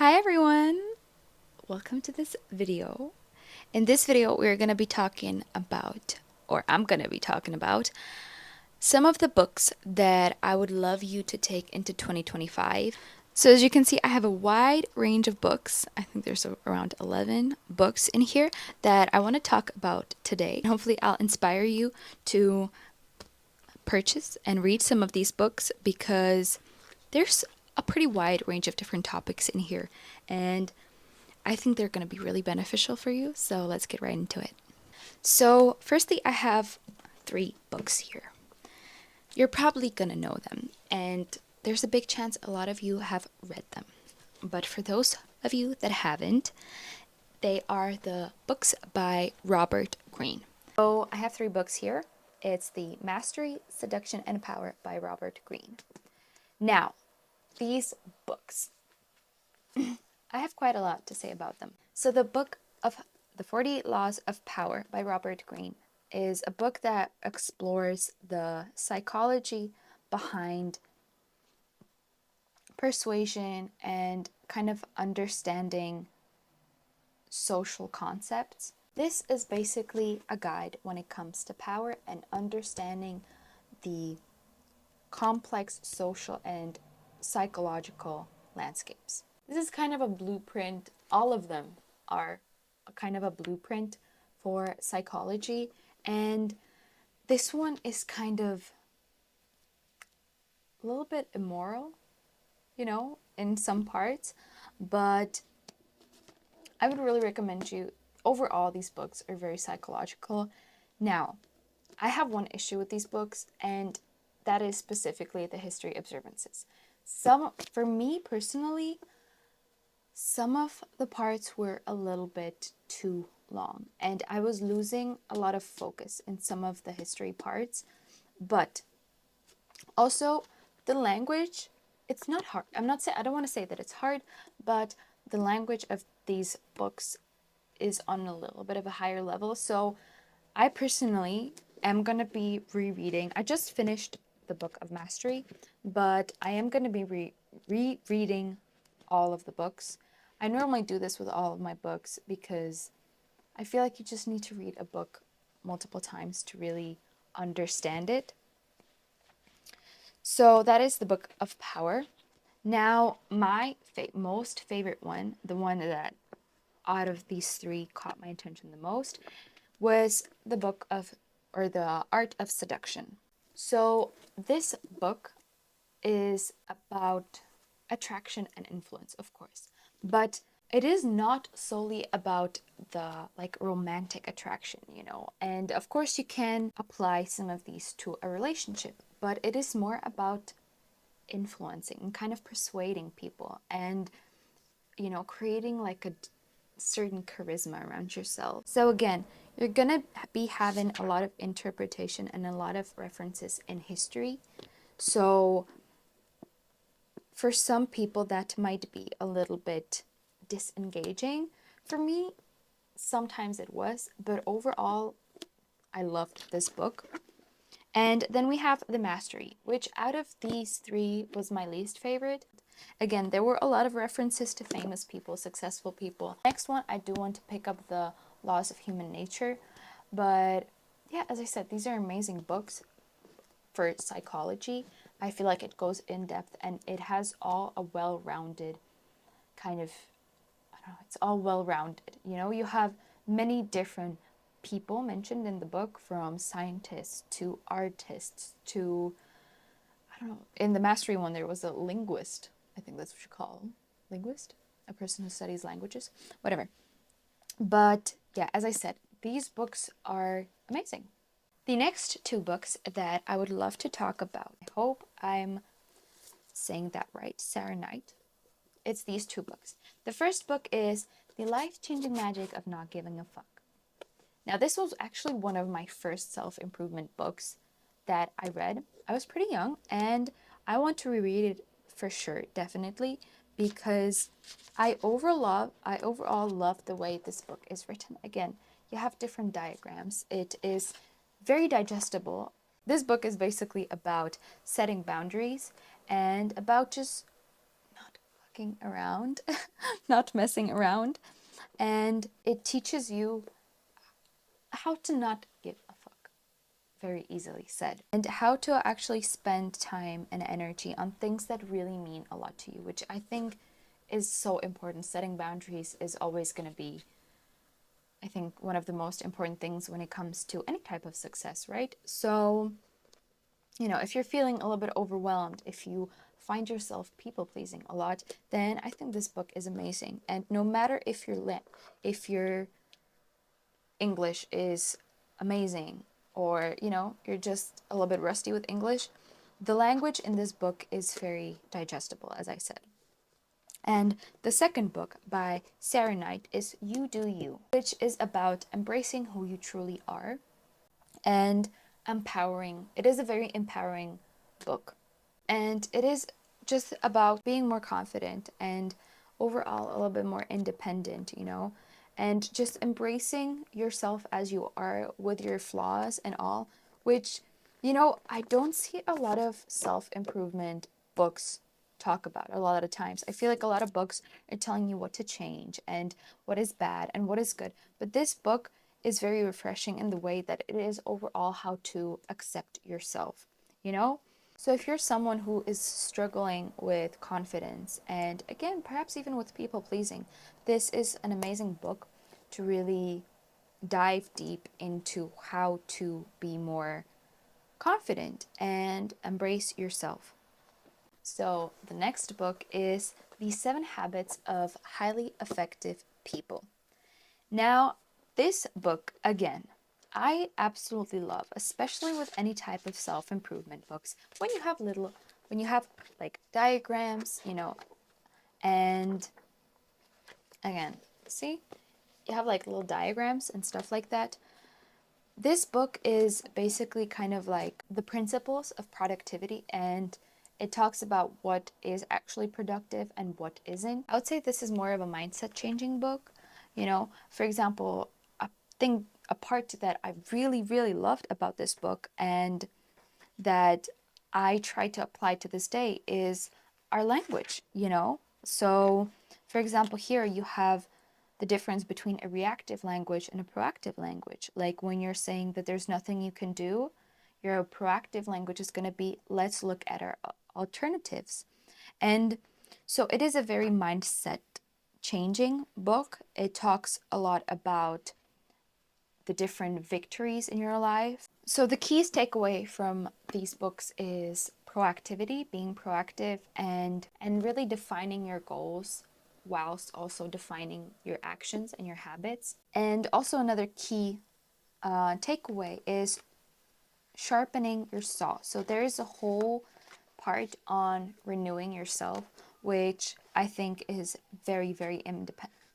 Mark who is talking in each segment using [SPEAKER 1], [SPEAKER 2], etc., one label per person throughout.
[SPEAKER 1] Hi everyone! Welcome to this video. In this video, we're going to be talking about, or I'm going to be talking about, some of the books that I would love you to take into 2025. So as you can see, I have a wide range of books. I think there's around 11 books in here that I want to talk about today. Hopefully I'll inspire you to purchase and read some of these books because there's a pretty wide range of different topics in here, and I think they're going to be really beneficial for you. So let's get right into it. So firstly, I have 3 books here. You're probably going to know them, and there's a big chance a lot of you have read them. But for those of you that haven't, they are the books by Robert Greene. So I have 3 books here. It's the Mastery, Seduction and Power by Robert Greene. Now, these books, I have quite a lot to say about them. So the book of The 48 Laws of Power by Robert Greene is a book that explores the psychology behind persuasion and kind of understanding social concepts. This is basically a guide when it comes to power and understanding the complex social and psychological landscapes. This is kind of a blueprint. All of them are kind of a blueprint for psychology, and this one is kind of a little bit immoral, in some parts, but I would really recommend you. Overall, these books are very psychological. Now, I have one issue with these books, and that is specifically the history observances. For me personally, some of the parts were a little bit too long, and I was losing a lot of focus in some of the history parts. But also, the language, it's not hard. I don't want to say that it's hard, but the language of these books is on a little bit of a higher level. So I personally am going to be rereading. I just finished the book of Mastery, but I am going to be rereading all of the books. I normally do this with all of my books because I feel like you just need to read a book multiple times to really understand it. So that is the Book of Power. Now, my most favorite one, the one that out of these 3 caught my attention the most, was the The Art of Seduction. So this book is about attraction and influence, of course, but it is not solely about the romantic attraction, and of course you can apply some of these to a relationship, but it is more about influencing and kind of persuading people and creating like a certain charisma around yourself. So again, you're gonna be having a lot of interpretation and a lot of references in history. So for some people that might be a little bit disengaging. For me, sometimes it was, but overall I loved this book. And then we have The Mastery, which out of these 3 was my least favorite. Again, there were a lot of references to famous people, successful people. Next one, I do want to pick up The Laws of Human Nature. But yeah, as I said, these are amazing books for psychology. I feel like it goes in depth and it has all a well-rounded kind of, I don't know, it's all well-rounded. You have many different people mentioned in the book, from scientists to artists to, I don't know, in the Mastery one there was a linguist. I think that's what you call them. Linguist? A person who studies languages? Whatever. But yeah, as I said, these books are amazing. The next 2 books that I would love to talk about, I hope I'm saying that right, Sara Knight. It's these 2 books. The first book is The Life-Changing Magic of Not Giving a Fuck. Now, this was actually one of my first self-improvement books that I read. I was pretty young, and I want to reread it for sure, definitely, because I overall love the way this book is written. Again, you have different diagrams. It is very digestible. This book is basically about setting boundaries and about just not fucking around, not messing around. And it teaches you how to not give a fuck, very easily said, and how to actually spend time and energy on things that really mean a lot to you, which I think is so important. Setting boundaries is always going to be, I think, one of the most important things when it comes to any type of success, right? So, if you're feeling a little bit overwhelmed, if you find yourself people pleasing a lot, then I think this book is amazing. And no matter if your English is amazing, or you're just a little bit rusty with English, the language in this book is very digestible, as I said. And the second book by Sara Knight is You Do You, which is about embracing who you truly are and empowering. It is a very empowering book. And it is just about being more confident and overall a little bit more independent, and just embracing yourself as you are with your flaws and all, which, I don't see a lot of self improvement books talk about a lot of times. I feel like a lot of books are telling you what to change and what is bad and what is good. But this book is very refreshing in the way that it is overall how to accept yourself, you know? So if you're someone who is struggling with confidence and again, perhaps even with people pleasing, this is an amazing book to really dive deep into how to be more confident and embrace yourself. So the next book is The 7 Habits of Highly Effective People. Now, this book, again, I absolutely love, especially with any type of self-improvement books. When you have like diagrams, and again, see, you have like little diagrams and stuff like that. This book is basically kind of like the principles of productivity, and it talks about what is actually productive and what isn't. I would say this is more of a mindset changing book. For example, a part that I really, really loved about this book and that I try to apply to this day is our language. So, for example, here you have the difference between a reactive language and a proactive language. Like when you're saying that there's nothing you can do, your proactive language is going to be, let's look at our alternatives. And so it is a very mindset changing book. It talks a lot about the different victories in your life. So the keys takeaway from these books is proactivity, being proactive, and really defining your goals whilst also defining your actions and your habits. And also another key takeaway is sharpening your saw. So there is a whole part on renewing yourself, which I think is very, very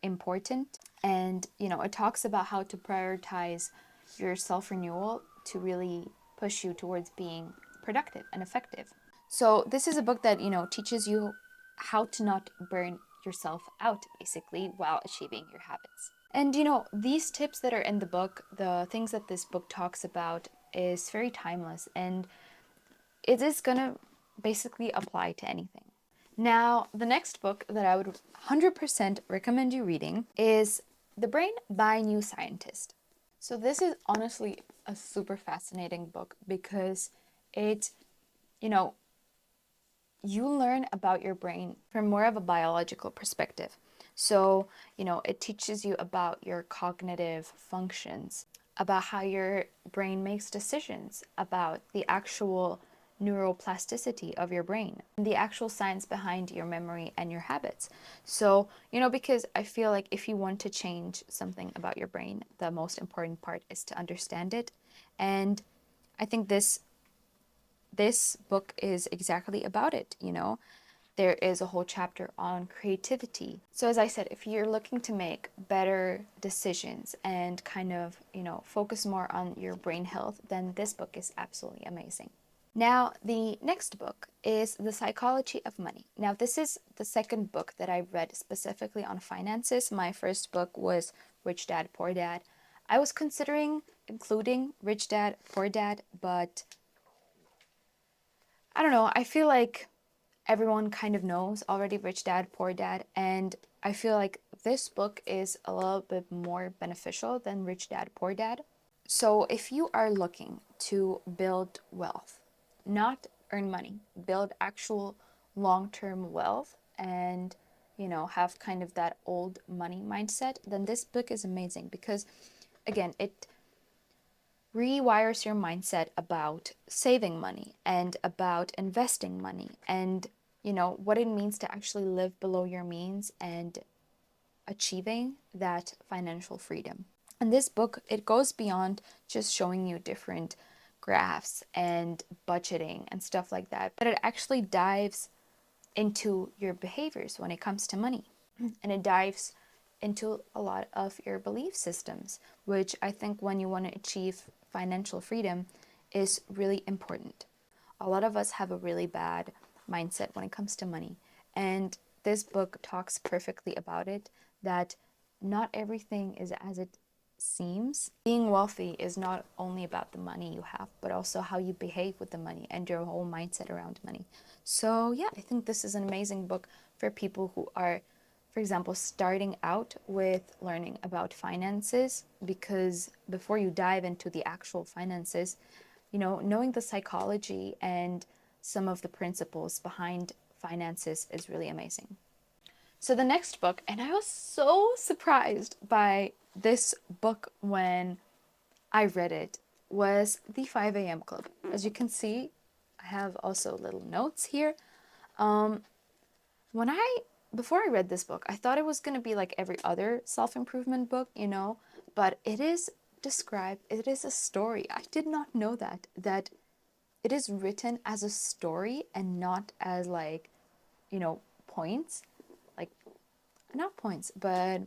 [SPEAKER 1] important. And, it talks about how to prioritize your self renewal to really push you towards being productive and effective. So, this is a book that, teaches you how to not burn yourself out, basically, while achieving your habits. And, these tips that are in the book, the things that this book talks about, is very timeless, and it is going to basically apply to anything. Now, the next book that I would 100% recommend you reading is The Brain by NewScientist. So this is honestly a super fascinating book because it, you learn about your brain from more of a biological perspective. So, it teaches you about your cognitive functions, about how your brain makes decisions, about the actual neuroplasticity of your brain, and the actual science behind your memory and your habits. So, because I feel like if you want to change something about your brain, the most important part is to understand it. And I think this book is exactly about it. There is a whole chapter on creativity. So as I said, if you're looking to make better decisions and kind of, focus more on your brain health, then this book is absolutely amazing. Now, the next book is The Psychology of Money. Now, this is the second book that I read specifically on finances. My first book was Rich Dad, Poor Dad. I was considering including Rich Dad, Poor Dad, but I don't know. I feel like everyone kind of knows already, Rich Dad, Poor Dad, and I feel like this book is a little bit more beneficial than Rich Dad, Poor Dad. So if you are looking to build wealth, not earn money, build actual long-term wealth and, have kind of that old money mindset, then this book is amazing because, again, it rewires your mindset about saving money and about investing money and, what it means to actually live below your means and achieving that financial freedom. And this book, it goes beyond just showing you different graphs and budgeting and stuff like that, but it actually dives into your behaviors when it comes to money. And it dives into a lot of your belief systems, which I think when you want to achieve financial freedom is really important. A lot of us have a really bad mindset when it comes to money. And this book talks perfectly about it, that not everything is as it seems. Being wealthy is not only about the money you have, but also how you behave with the money and your whole mindset around money. So yeah, I think this is an amazing book for people who are, for example, starting out with learning about finances, because before you dive into the actual finances, knowing the psychology and some of the principles behind finances is really amazing. So the next book, and I was so surprised by this book when I read it, was The 5 a.m. Club. As you can see, I have also little notes here. Um, when I Before I read this book, I thought it was going to be like every other self-improvement book, but it is a story. I did not know that it is written as a story and not as like, points, like not points, but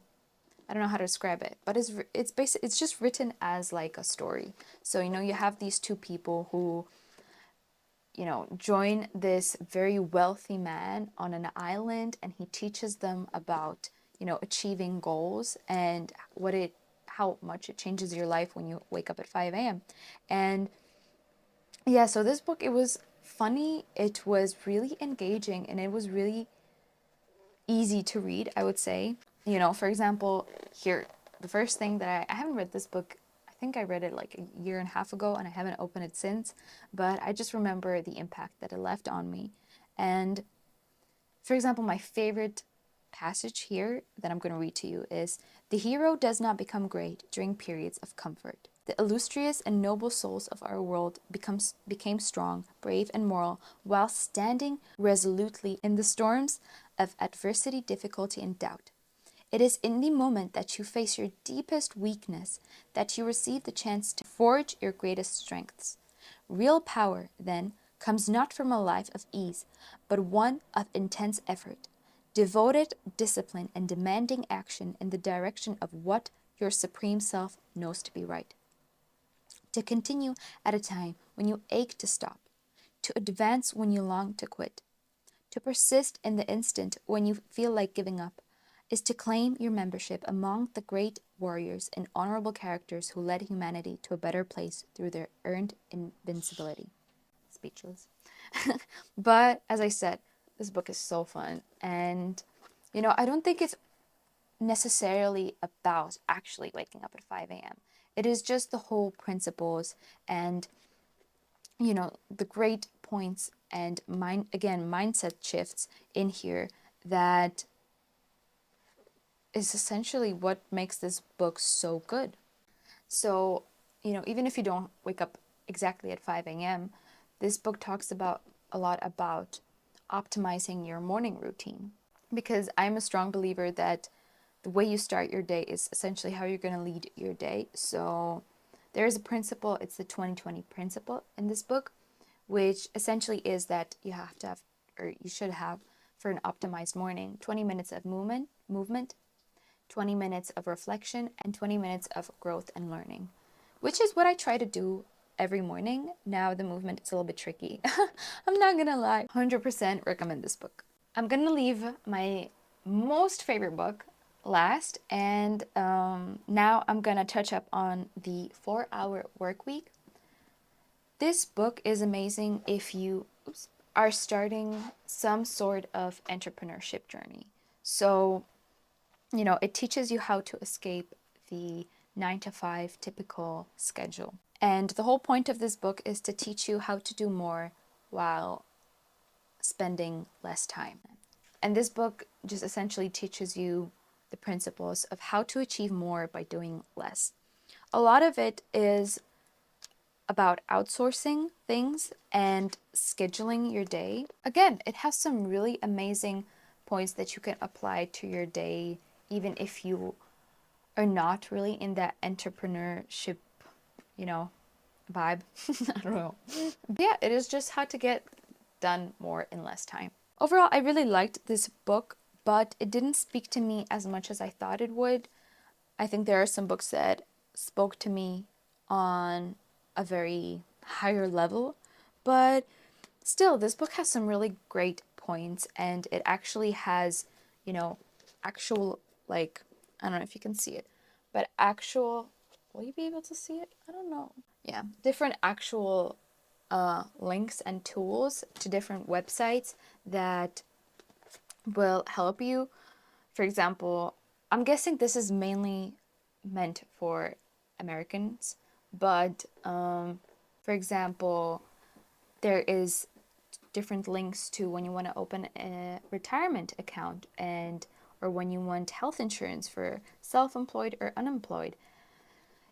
[SPEAKER 1] I don't know how to describe it, but it's just written as like a story. So, you have these two people who, join this very wealthy man on an island, and he teaches them about, achieving goals and how much it changes your life when you wake up at 5 a.m. And yeah, so this book, it was funny, it was really engaging, and it was really easy to read, I would say. For example, here, the first thing that I haven't read this book, I think I read it like a year and a half ago, and I haven't opened it since, but I just remember the impact that it left on me. And for example, my favorite passage here that I'm going to read to you is: "The hero does not become great during periods of comfort. The illustrious and noble souls of our world became strong, brave, and moral while standing resolutely in the storms of adversity, difficulty, and doubt. It is in the moment that you face your deepest weakness that you receive the chance to forge your greatest strengths. Real power, then, comes not from a life of ease, but one of intense effort, devoted discipline, and demanding action in the direction of what your supreme self knows to be right. To continue at a time when you ache to stop, to advance when you long to quit, to persist in the instant when you feel like giving up, is to claim your membership among the great warriors and honorable characters who led humanity to a better place through their earned invincibility." Speechless. But as I said, this book is so fun. And, I don't think it's necessarily about actually waking up at 5 a.m. It is just the whole principles and, the great points and mindset shifts in here that is essentially what makes this book so good. So, even if you don't wake up exactly at 5 a.m., this book talks about a lot about optimizing your morning routine. Because I'm a strong believer that the way you start your day is essentially how you're going to lead your day. So there is a principle, it's the 2020 principle in this book, which essentially is that you have to have, or you should have, for an optimized morning, 20 minutes of movement, 20 minutes of reflection, and 20 minutes of growth and learning, which is what I try to do every morning. Now the movement is a little bit tricky. I'm not gonna lie. 100% recommend this book. I'm gonna leave my most favorite book last, and now I'm gonna touch up on the 4-Hour Work Week. This book is amazing if you are starting some sort of entrepreneurship journey. So, it teaches you how to escape the 9 to 5 typical schedule. And the whole point of this book is to teach you how to do more while spending less time. And this book just essentially teaches you the principles of how to achieve more by doing less. A lot of it is about outsourcing things and scheduling your day. Again, it has some really amazing points that you can apply to your day, even if you are not really in that entrepreneurship, vibe. I don't know. But yeah, it is just how to get done more in less time. Overall, I really liked this book, but it didn't speak to me as much as I thought it would. I think there are some books that spoke to me on a very higher level, but still, this book has some really great points, and it actually has, actual, like, I don't know if you can see it, but actual, will you be able to see it? I don't know. Yeah, different actual links and tools to different websites that will help you. For example, I'm guessing this is mainly meant for Americans, but for example, there is different links to when you want to open a retirement account or when you want health insurance for self-employed or unemployed.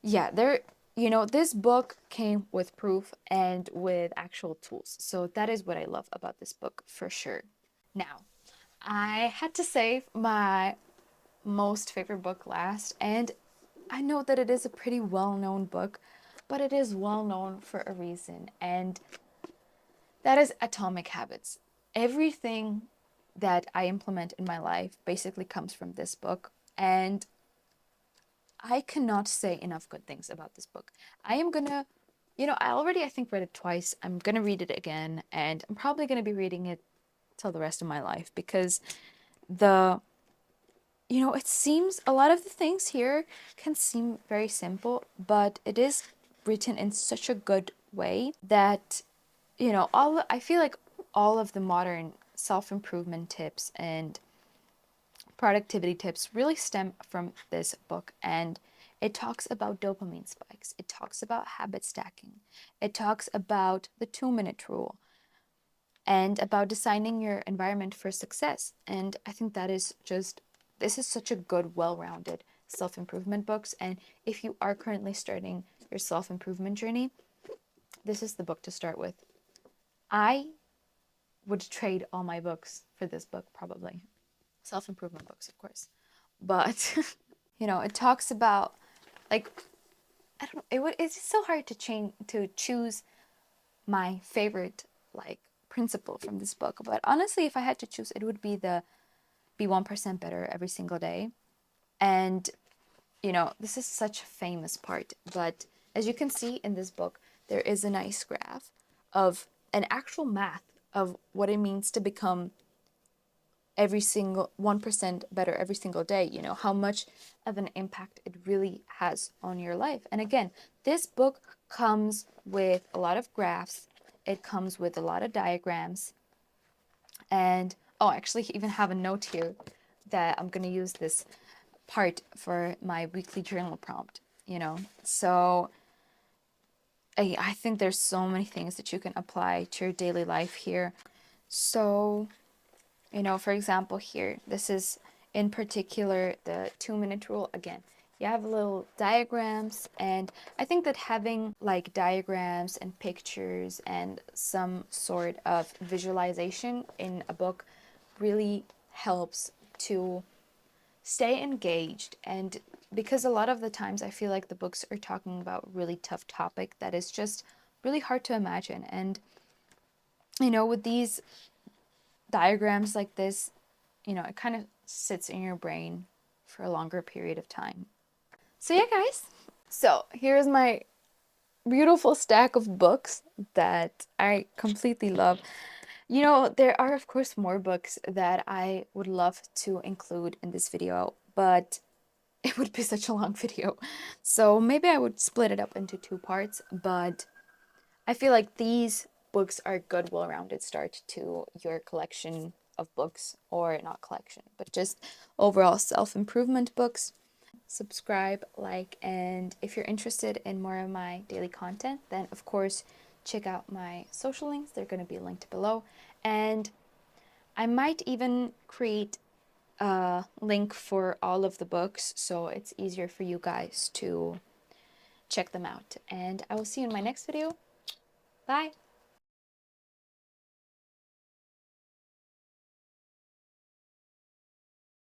[SPEAKER 1] Yeah, this book came with proof and with actual tools. So that is what I love about this book for sure. Now, I had to save my most favorite book last, and I know that it is a pretty well-known book, but it is well-known for a reason, and that is Atomic Habits. Everything that I implement in my life basically comes from this book, and I cannot say enough good things about this book. I am gonna, I already, I think, read it twice. I'm gonna read it again, and I'm probably gonna be reading it till the rest of my life because the it seems a lot of the things here can seem very simple, but it is written in such a good way that, I feel like all of the modern self-improvement tips and productivity tips really stem from this book. And it talks about dopamine spikes. It talks about habit stacking. It talks about the 2-minute rule and about designing your environment for success. And I think this is such a good, well-rounded self-improvement books. And if you are currently starting your self-improvement journey, this is the book to start with. I would trade all my books for this book, probably. Self-improvement books, of course. But, it talks about, like, I don't know, it's so hard to choose my favorite, like, principle from this book. But honestly, if I had to choose, it would be be 1% better every single day. And, this is such a famous part. But as you can see in this book, there is a nice graph of an actual math of what it means to become every single 1% better every single day, how much of an impact it really has on your life. And again, this book comes with a lot of graphs, it comes with a lot of diagrams, and I actually even have a note here that I'm going to use this part for my weekly journal prompt, So I think there's so many things that you can apply to your daily life here. So for example, here, this is in particular the 2-minute rule. Again, you have little diagrams, and I think that having like diagrams and pictures and some sort of visualization in a book really helps to stay engaged. And because a lot of the times I feel like the books are talking about really tough topic that is just really hard to imagine. And with these diagrams like this, it kind of sits in your brain for a longer period of time. So yeah, guys. So here's my beautiful stack of books that I completely love. There are of course more books that I would love to include in this video, but it would be such a long video. So maybe I would split it up into 2 parts, but I feel like these books are a good, well-rounded start to your collection of books, or not collection, but just overall self-improvement books. Subscribe, like, and if you're interested in more of my daily content, then of course check out my social links. They're going to be linked below, and I might even create a link for all of the books so it's easier for you guys to check them out. And I will see you in my next video. Bye!